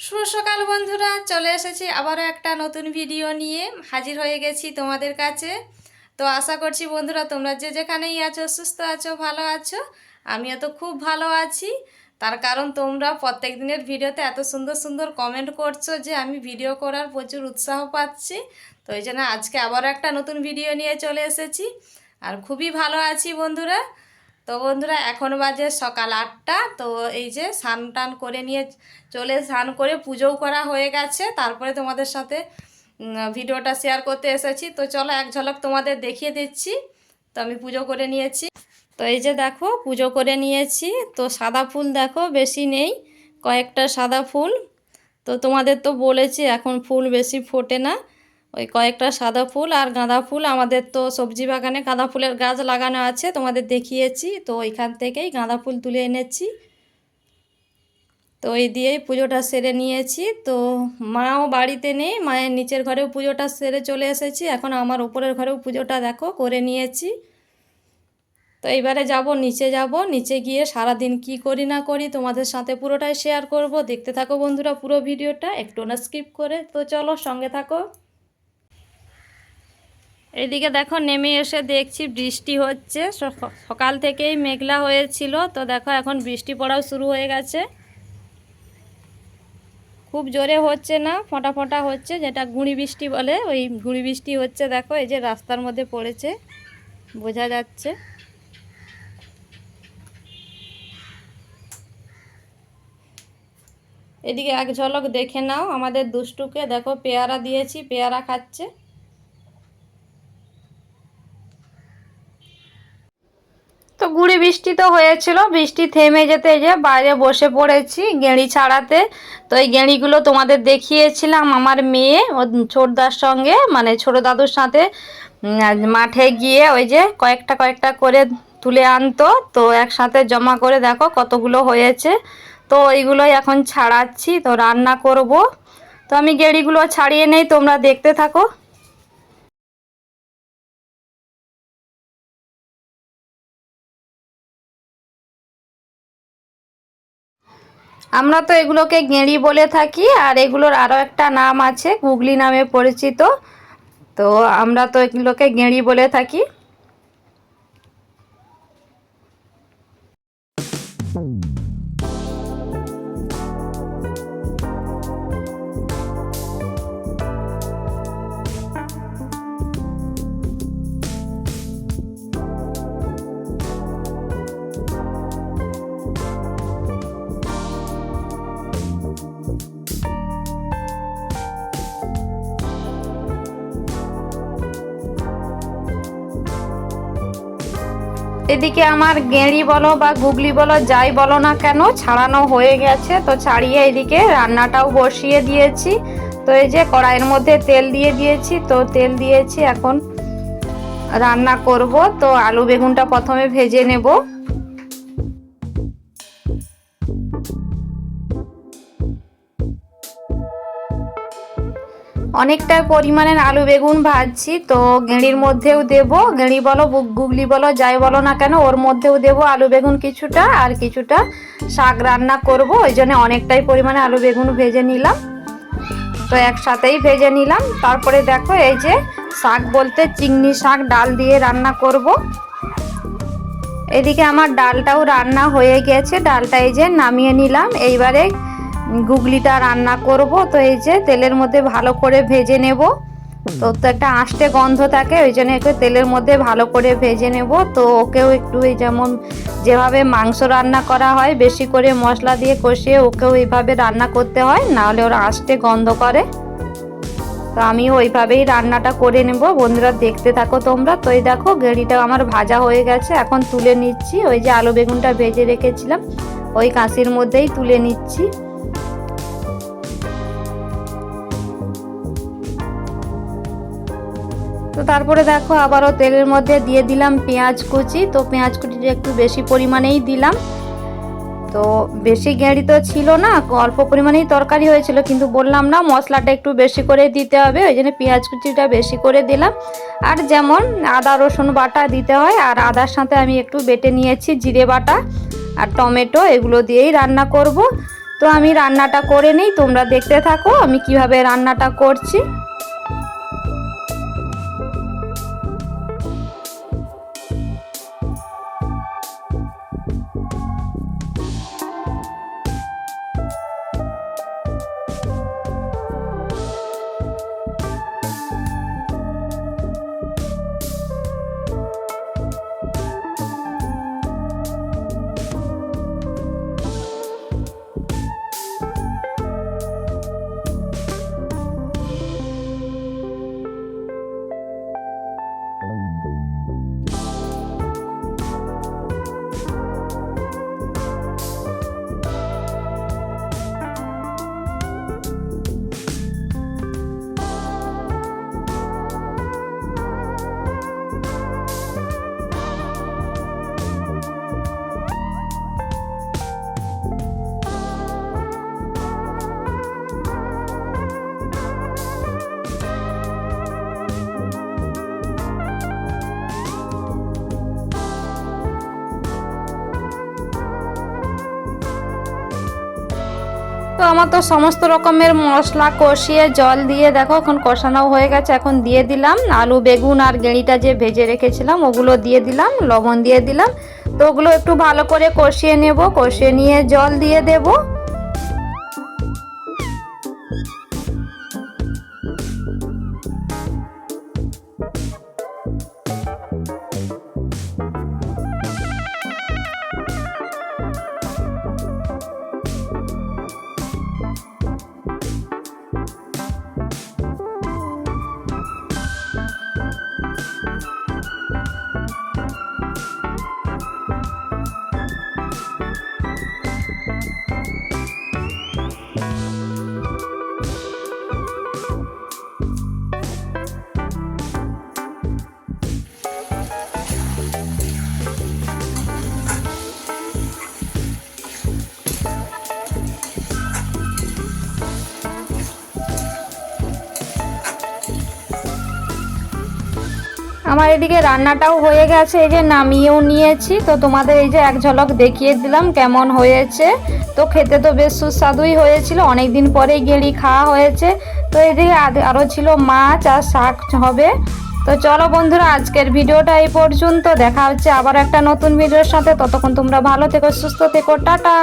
শুভ সকাল বন্ধুরা, চলে এসেছি আবারও একটা নতুন ভিডিও নিয়ে হাজির হয়ে গেছি তোমাদের কাছে। তো আশা করছি বন্ধুরা তোমরা যে যেখানেই আছো সুস্থ আছো, ভালো আছো। আমিও তো খুব ভালো আছি। তার কারণ তোমরা প্রত্যেক দিনের ভিডিওতে এত সুন্দর সুন্দর কমেন্ট করছো যে আমি ভিডিও করার প্রচুর উৎসাহ পাচ্ছি। তো এই জন্য আজকে আবারও একটা নতুন ভিডিও নিয়ে চলে এসেছি আর খুবই ভালো আছি বন্ধুরা। তো বন্ধুরা এখন বাজে সকাল 8টা। তো এই যে স্নান টান করে নিয়ে স্নান করে পুজোও করা হয়ে গেছে, তারপরে তোমাদের সাথে ভিডিওটা শেয়ার করতে এসেছি। তো চলো এক ঝলক তোমাদের দেখিয়ে দিচ্ছি। তো আমি পুজো করে নিয়েছি। তো এই যে দেখো পুজো করে নিয়েছি। তো সাদা ফুল দেখো বেশি নেই, কয়েকটা সাদা ফুল। তো তোমাদের তো বলেছি এখন ফুল বেশি ফোটে না, ওই কয়েকটা সাদা ফুল আর গাঁদা ফুল। আমাদের তো সবজি বাগানে গাঁদা ফুলের গাছ লাগানো আছে, তোমাদের দেখিয়েছি। তো ওইখান থেকেই গাঁদা ফুল তুলে এনেছি। তো এই দিয়েই পুজোটা সেরে নিয়েছি। তো মাও বাড়িতে নেই, মায়ের নিচের ঘরেও পুজোটা সেরে চলে এসেছি। এখন আমার উপরের ঘরেও পুজোটা দেখো করে নিয়েছি। তো এইবারে নিচে গিয়ে সারাদিন কি করি না করি তোমাদের সাথে পুরোটাই শেয়ার করব। দেখতে থাকো বন্ধুরা পুরো ভিডিওটা, একটু না স্কিপ করে। তো চলো সঙ্গে থাকো। এইদিকে দেখো নেমে এসে দেখছি বৃষ্টি হচ্ছে। সকাল থেকেই মেঘলা হয়েছিল, তো দেখো এখন বৃষ্টি পড়াও শুরু হয়ে গেছে। খুব জোরে হচ্ছে না, ফোঁটা ফোঁটা হচ্ছে, যেটা গুঁড়ি বৃষ্টি বলে, ওই গুঁড়ি বৃষ্টি হচ্ছে। দেখো এই যে রাস্তার মধ্যে পড়েছে, বোঝা যাচ্ছে। এদিকে এক ঝলক দেখে নাও আমাদের দুষ্টুকে, দেখো পেয়ারা দিয়েছি, পেয়ারা খাচ্ছে। তো গুঁড়ি বৃষ্টি তো হয়েছিল, বৃষ্টি থেমে যেতে যে বাইরে বসে পড়েছি গেঁড়ি ছাড়াতে। তো এই গেঁড়িগুলো তোমাদের দেখিয়েছিলাম আমার মেয়ে ও ছোটদার সঙ্গে, মানে ছোট দাদুর সাথে মাঠে গিয়ে ওই যে কয়েকটা কয়েকটা করে তুলে আনতো। তো একসাথে জমা করে দেখো কতগুলো হয়েছে। তো এইগুলোই এখন ছাড়াচ্ছি, তো রান্না করব। তো আমি গেঁড়িগুলো ছাড়িয়ে নেই, তোমরা দেখতে থাকো। আমরা তো এগুলোকে গেঁড়ি বলে থাকি, আর এগুলোর আরও একটা নাম আছে, গুগলি নামে পরিচিত। তো আমরা তো এগুলোকে গেঁড়ি বলে থাকি। এদিকে আমার গেঁড়ি বলো বা গুগলি বলো যাই বলো না কেন ছাড়ানো হয়ে গেছে। তো ছাড়িয়ে এদিকে রান্নাটাও বসিয়ে দিয়েছি। তো এই যে কড়াইয়ের মধ্যে তেল দিয়ে দিয়েছি, তো তেল দিয়েছি, এখন রান্না করব। তো আলু বেগুনটা প্রথমে ভেজে নেব। অনেকটা পরিমাণের আলু বেগুন ভাজছি। তো গেঁড়ির মধ্যেও দেব, গেঁড়ি বলো গুগলি বলো যাই বলো না কেন, ওর মধ্যেও দেব আলু বেগুন কিছুটা, আর কিছুটা শাক রান্না করব, ওই জন্য অনেকটাই পরিমাণে আলু বেগুন ভেজে নিলাম। তো একসাথেই ভেজে নিলাম। তারপরে দেখো এই যে শাক বলতে চিংড়ি শাক ডাল দিয়ে রান্না করব। এদিকে আমার ডালটাও রান্না হয়ে গেছে, ডালটা এই যে নামিয়ে নিলাম। এইবারে গুগলিটা রান্না করব। তো এই যে তেলের মধ্যে ভালো করে ভেজে নেব। তো একটা আষ্টে গন্ধ থাকে, ওই জন্য একটু তেলের মধ্যে ভালো করে ভেজে নেব। তো ওকেও একটু এই যেমন যেভাবে মাংস রান্না করা হয় বেশি করে মশলা দিয়ে কষিয়ে, ওকেও এইভাবে রান্না করতে হয়, নাহলে ওরা আষ্টে গন্ধ করে। তো আমি ওইভাবেই রান্নাটা করে নেব। বন্ধুরা দেখতে থাকো তোমরা। তো এই দেখো গেঁড়িটা আমার ভাজা হয়ে গেছে, এখন তুলে নিচ্ছি। ওই যে আলু বেগুনটা ভেজে রেখেছিলাম ওই কাঁচির মধ্যেই তুলে নিচ্ছি। তো তারপরে দেখো আবারও তেলের মধ্যে দিয়ে দিলাম পেঁয়াজ কুচি। তো পেঁয়াজ কুচিটা একটু বেশি পরিমাণেই দিলাম। তো বেশি গেঁড়ি তো ছিল না, অল্প পরিমাণেই তরকারি হয়েছিল, কিন্তু বললাম না মশলাটা একটু বেশি করে দিতে হবে, ওই জন্য পেঁয়াজ কুচিটা বেশি করে দিলাম। আর যেমন আদা রসুন বাটা দিতে হয়, আর আদার সাথে আমি একটু বেটে নিয়েছি জিরে বাটা আর টমেটো, এগুলো দিয়েই রান্না করব। তো আমি রান্নাটা করে নিই, তোমরা দেখতে থাকো আমি কিভাবে রান্নাটা করছি। তো আমার তো সমস্ত রকমের মশলা কষিয়ে জল দিয়ে দেখো এখন কষানো হয়ে গেছে। এখন দিয়ে দিলাম আলু বেগুন আর গেঁড়িটা যে ভেজে রেখেছিলাম ওগুলো দিয়ে দিলাম, লবণ দিয়ে দিলাম। তো ওগুলো একটু ভালো করে কষিয়ে নেব, কষিয়ে নিয়ে জল দিয়ে দেব। আমার এদিকে রান্নাটাও হয়ে গেছে, এই যে নামিয়েও নিয়েছি। তো তোমাদের এই যে এক ঝলক দেখিয়ে দিলাম কেমন হয়েছে। তো খেতে তো বেশ সুস্বাদুই হয়েছিল, অনেক দিন পরেই গেঁড়ি খাওয়া হয়েছে। তো এদিকে আরও ছিল মাছ আর শাক হবে। তো চলো বন্ধুরা, আজকের ভিডিওটা এই পর্যন্ত। দেখা হচ্ছে আবার একটা নতুন ভিডিওর সাথে। ততক্ষণ তোমরা ভালো থেকো, সুস্থ থেকো, টাটা।